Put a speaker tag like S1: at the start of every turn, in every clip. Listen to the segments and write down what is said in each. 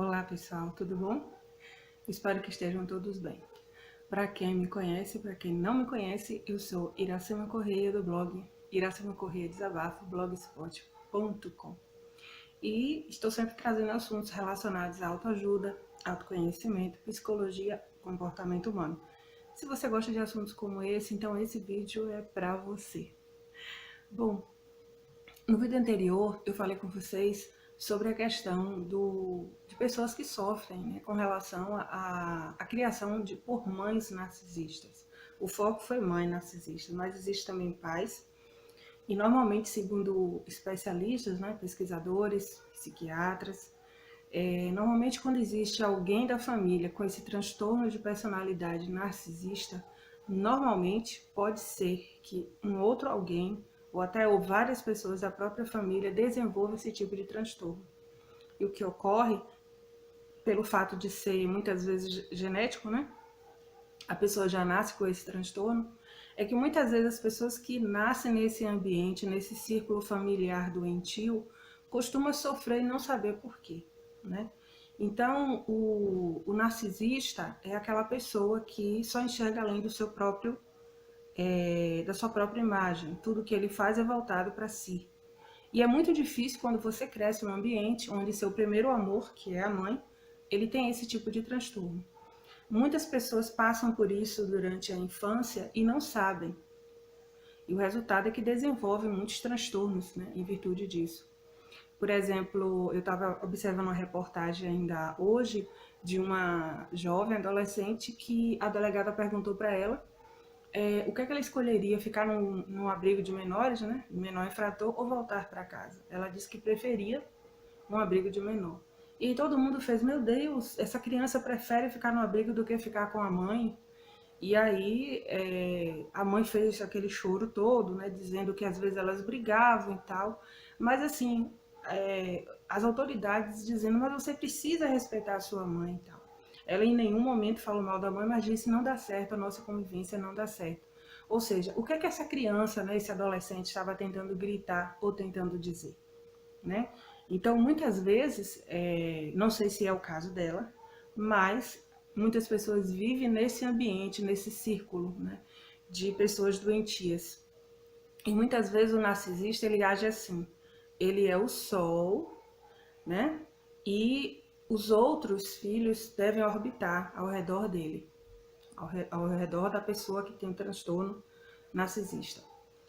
S1: Olá pessoal, tudo bom? Espero que estejam todos bem. Para quem me conhece, para quem não me conhece, eu sou Iracema Correia do blog Iracema Correia Desabafo, blogspot.com. E estou sempre trazendo assuntos relacionados à autoajuda, autoconhecimento, psicologia, comportamento humano. Se você gosta de assuntos como esse, então esse vídeo é para você. Bom, no vídeo anterior eu falei com vocês sobre a questão de pessoas que sofrem, né, com relação à criação por mães narcisistas. O foco foi mãe narcisista, mas existe também pais. E normalmente, segundo especialistas, né, pesquisadores, psiquiatras, normalmente quando existe alguém da família com esse transtorno de personalidade narcisista, normalmente pode ser que um outro alguém ou várias pessoas da própria família desenvolvam esse tipo de transtorno. E o que ocorre, pelo fato de ser muitas vezes genético, né? A pessoa já nasce com esse transtorno, é que muitas vezes as pessoas que nascem nesse ambiente, nesse círculo familiar doentio, costumam sofrer e não saber por quê, né? Então, o narcisista é aquela pessoa que só enxerga além do seu próprio, da sua própria imagem. Tudo que ele faz é voltado para si. E é muito difícil quando você cresce num ambiente onde seu primeiro amor, que é a mãe, ele tem esse tipo de transtorno. Muitas pessoas passam por isso durante a infância e não sabem. E o resultado é que desenvolvem muitos transtornos, né, em virtude disso. Por exemplo, eu estava observando uma reportagem ainda hoje de uma jovem adolescente que a delegada perguntou para ela o que é que ela escolheria, ficar num abrigo de menores, né, menor infrator, ou voltar para casa. Ela disse que preferia um abrigo de menor. E todo mundo fez, meu Deus, essa criança prefere ficar no abrigo do que ficar com a mãe. E aí a mãe fez aquele choro todo, né, dizendo que às vezes elas brigavam e tal. Mas assim, as autoridades dizendo, mas você precisa respeitar a sua mãe e tal. Ela em nenhum momento falou mal da mãe, mas disse não dá certo, a nossa convivência não dá certo. Ou seja, o que é que essa criança, né, esse adolescente estava tentando gritar ou tentando dizer, né? Então, muitas vezes, não sei se é o caso dela, mas muitas pessoas vivem nesse ambiente, nesse círculo, né, de pessoas doentias. E muitas vezes o narcisista, ele age assim, ele é o sol, né, e os outros filhos devem orbitar ao redor dele, ao redor da pessoa que tem um transtorno narcisista.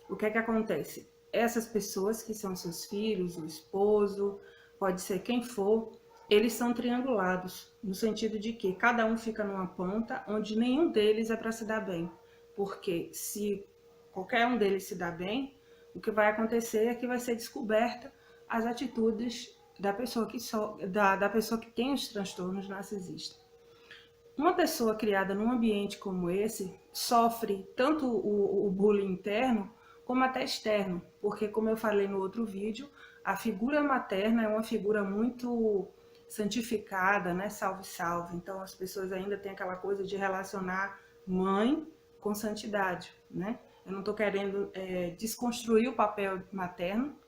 S1: O que é que acontece? Essas pessoas que são seus filhos, o esposo, pode ser quem for, eles são triangulados, no sentido de que cada um fica numa ponta onde nenhum deles é para se dar bem. Porque se qualquer um deles se dá bem, o que vai acontecer é que vai ser descoberta as atitudes da pessoa da pessoa que tem os transtornos narcisistas. Uma pessoa criada num ambiente como esse sofre tanto o bullying interno como até externo, porque como eu falei no outro vídeo, a figura materna é uma figura muito santificada, né? Salve, salve. Então as pessoas ainda têm aquela coisa de relacionar mãe com santidade, né? Eu não estou querendo desconstruir o papel materno,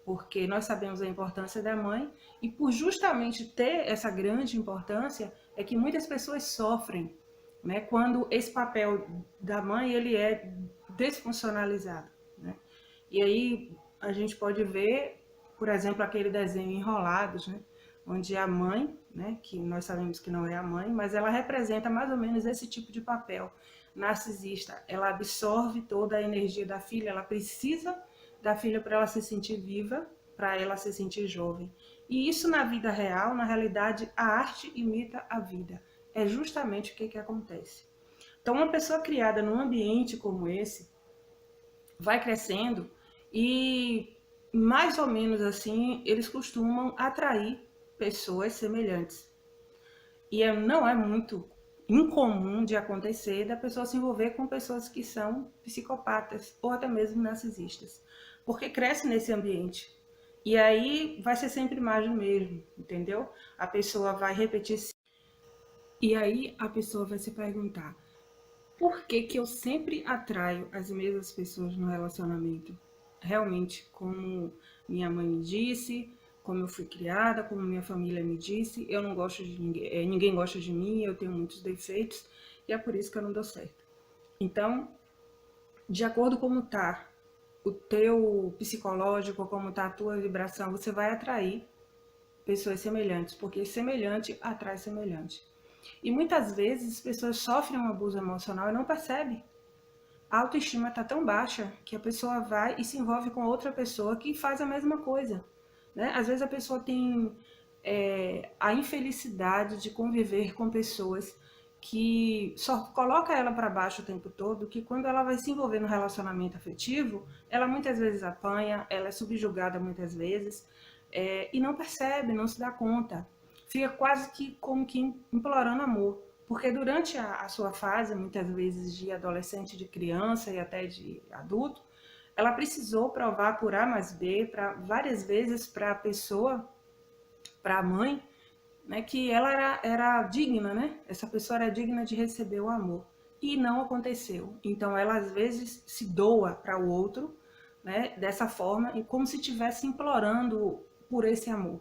S1: porque nós sabemos a importância da mãe, e por justamente ter essa grande importância, é que muitas pessoas sofrem, né, quando esse papel da mãe ele é desfuncionalizado, né? E aí a gente pode ver, por exemplo, aquele desenho Enrolados, né, onde a mãe, né, que nós sabemos que não é a mãe, mas ela representa mais ou menos esse tipo de papel narcisista. Ela absorve toda a energia da filha, ela precisa da filha para ela se sentir viva, para ela se sentir jovem. E isso na vida real, na realidade, a arte imita a vida. É justamente o que acontece. Então, uma pessoa criada num ambiente como esse vai crescendo e, mais ou menos assim, eles costumam atrair pessoas semelhantes. E não é muito incomum de acontecer da pessoa se envolver com pessoas que são psicopatas ou até mesmo narcisistas, porque cresce nesse ambiente. E aí vai ser sempre mais do mesmo, entendeu? A pessoa vai repetir. E aí a pessoa vai se perguntar: por que que eu sempre atraio as mesmas pessoas no relacionamento? Realmente, como minha mãe me disse, como eu fui criada, como minha família me disse, eu não gosto de ninguém, ninguém gosta de mim, eu tenho muitos defeitos e é por isso que eu não dou certo. Então, de acordo com como tá o teu psicológico, como tá a tua vibração, você vai atrair pessoas semelhantes, porque semelhante atrai semelhante. E muitas vezes as pessoas sofrem um abuso emocional e não percebem. A autoestima está tão baixa que a pessoa vai e se envolve com outra pessoa que faz a mesma coisa. Né? Às vezes a pessoa tem a infelicidade de conviver com pessoas que só coloca ela para baixo o tempo todo, que quando ela vai se envolver no relacionamento afetivo, ela muitas vezes apanha, ela é subjugada muitas vezes, e não percebe, não se dá conta. Fica quase que como que implorando amor. Porque durante a sua fase, muitas vezes de adolescente, de criança e até de adulto, ela precisou provar por A mais B, várias vezes para a pessoa, para a mãe, né, que ela era digna, né? Essa pessoa era digna de receber o amor. E não aconteceu. Então ela às vezes se doa para o outro, né, dessa forma, e como se estivesse implorando por esse amor.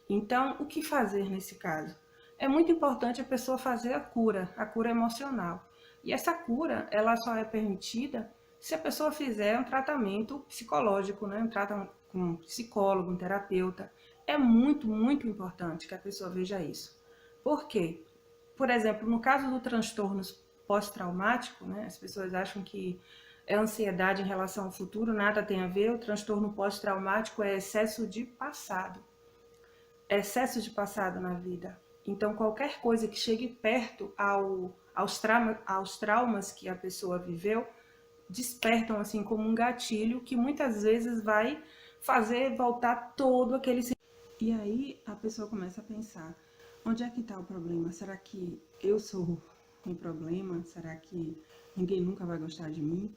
S1: Então, o que fazer nesse caso? É muito importante a pessoa fazer a cura emocional. E essa cura, ela só é permitida se a pessoa fizer um tratamento psicológico, né? Um tratamento com um psicólogo, um terapeuta. É muito, muito importante que a pessoa veja isso. Por quê? Por exemplo, no caso do transtorno pós-traumático, né? As pessoas acham que é ansiedade em relação ao futuro, nada tem a ver. O transtorno pós-traumático é excesso de passado. Excesso de passado na vida. Então, qualquer coisa que chegue perto aos traumas que a pessoa viveu, despertam assim como um gatilho que muitas vezes vai fazer voltar todo aquele... E aí a pessoa começa a pensar, onde é que está o problema? Será que eu sou um problema? Será que ninguém nunca vai gostar de mim?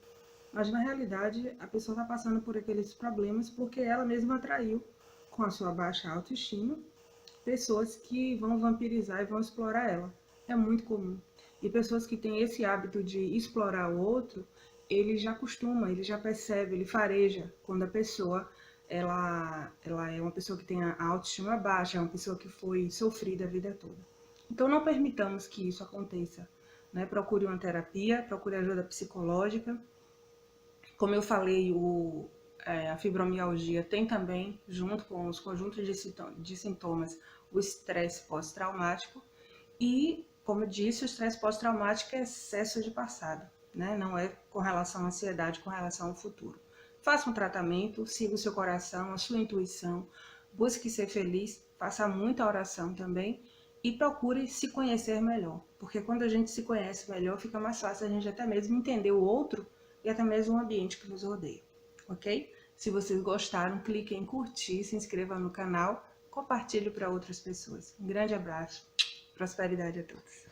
S1: Mas na realidade a pessoa está passando por aqueles problemas porque ela mesma atraiu, com a sua baixa autoestima, pessoas que vão vampirizar e vão explorar ela. É muito comum. E pessoas que têm esse hábito de explorar o outro, ele já costuma, ele já percebe, ele fareja quando a pessoa ela é uma pessoa que tem a autoestima baixa, é uma pessoa que foi sofrida a vida toda. Então não permitamos que isso aconteça. Né? Procure uma terapia, procure ajuda psicológica. Como eu falei, a fibromialgia tem também, junto com os conjuntos de sintomas, o estresse pós-traumático. E, como eu disse, o estresse pós-traumático é excesso de passado, né? Não é com relação à ansiedade, com relação ao futuro. Faça um tratamento, siga o seu coração, a sua intuição, busque ser feliz, faça muita oração também e procure se conhecer melhor. Porque quando a gente se conhece melhor, fica mais fácil a gente até mesmo entender o outro e até mesmo o ambiente que nos rodeia, ok? Se vocês gostaram, clique em curtir, se inscreva no canal, compartilhe para outras pessoas. Um grande abraço, prosperidade a todos.